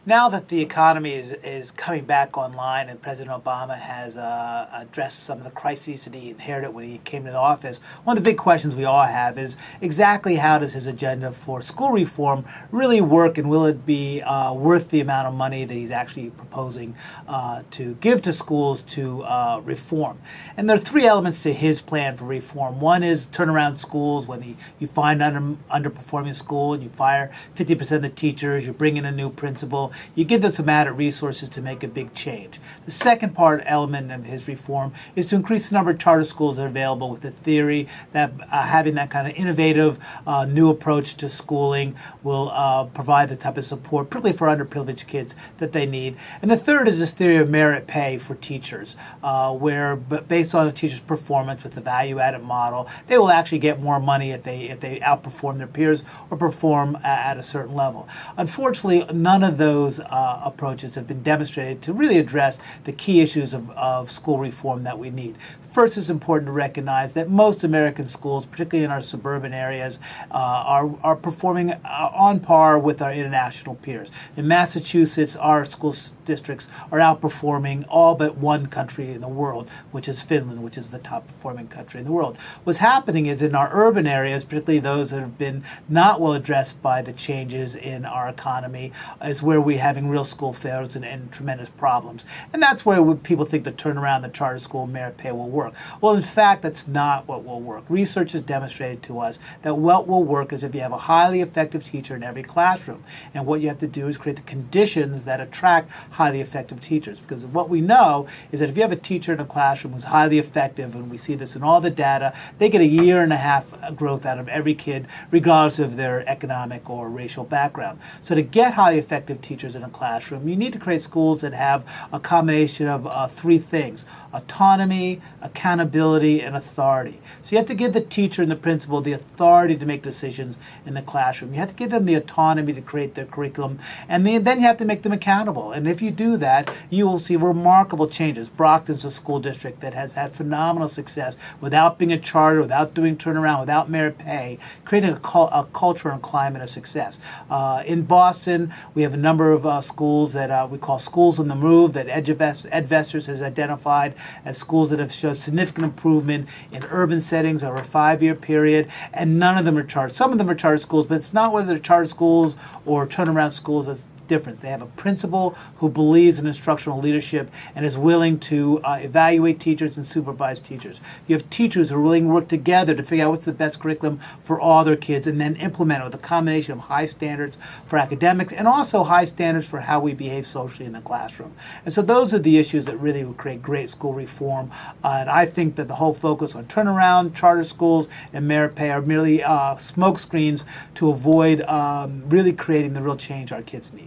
Now that the economy is coming back online and President Obama has addressed some of the crises that he inherited when he came to the office, one of the big questions we all have is exactly how does his agenda for school reform really work, and will it be worth the amount of money that he's actually proposing to give to schools to reform? And there are three elements to his plan for reform. One is turn around schools. When you find an underperforming school and you fire 50% of the teachers, you bring in a new principal, you give them some added resources to make a big change. The second element of his reform is to increase the number of charter schools that are available, with the theory that having that kind of innovative new approach to schooling will provide the type of support, particularly for underprivileged kids, that they need. And the third is this theory of merit pay for teachers, where based on a teacher's performance with the value-added model, they will actually get more money if they outperform their peers or perform at a certain level. Unfortunately, none of those approaches have been demonstrated to really address the key issues of school reform that we need. First, it's important to recognize that most American schools, particularly in our suburban areas, are performing on par with our international peers. In Massachusetts, our school districts are outperforming all but one country in the world, which is Finland, which is the top performing country in the world. What's happening is in our urban areas, particularly those that have been not well addressed by the changes in our economy, is where we're having real school failures and tremendous problems. And that's where people think the turnaround, the charter school merit pay will work. Well, in fact, that's not what will work. Research has demonstrated to us that what will work is if you have a highly effective teacher in every classroom. And what you have to do is create the conditions that attract highly effective teachers. Because what we know is that if you have a teacher in a classroom who's highly effective, and we see this in all the data, they get 1.5 years growth out of every kid, regardless of their economic or racial background. So to get highly effective teachers in a classroom, you need to create schools that have a combination of three things: autonomy, accountability, and authority. So you have to give the teacher and the principal the authority to make decisions in the classroom. You have to give them the autonomy to create their curriculum, and then you have to make them accountable. And if you do that, you will see remarkable changes. Brockton's a school district that has had phenomenal success without being a charter, without doing turnaround, without merit pay, creating a culture and climate of success. In Boston, we have a number of schools that we call schools on the move, that Edvestors has identified as schools that have shown significant improvement in urban settings over a 5-year period, and none of them are charter. Some of them are charter schools, but it's not whether they're charter schools or turnaround schools that's difference. They have a principal who believes in instructional leadership and is willing to evaluate teachers and supervise teachers. You have teachers who are willing to work together to figure out what's the best curriculum for all their kids, and then implement it with a combination of high standards for academics and also high standards for how we behave socially in the classroom. And so those are the issues that really would create great school reform. And I think that the whole focus on turnaround, charter schools, and merit pay are merely smoke screens to avoid really creating the real change our kids need.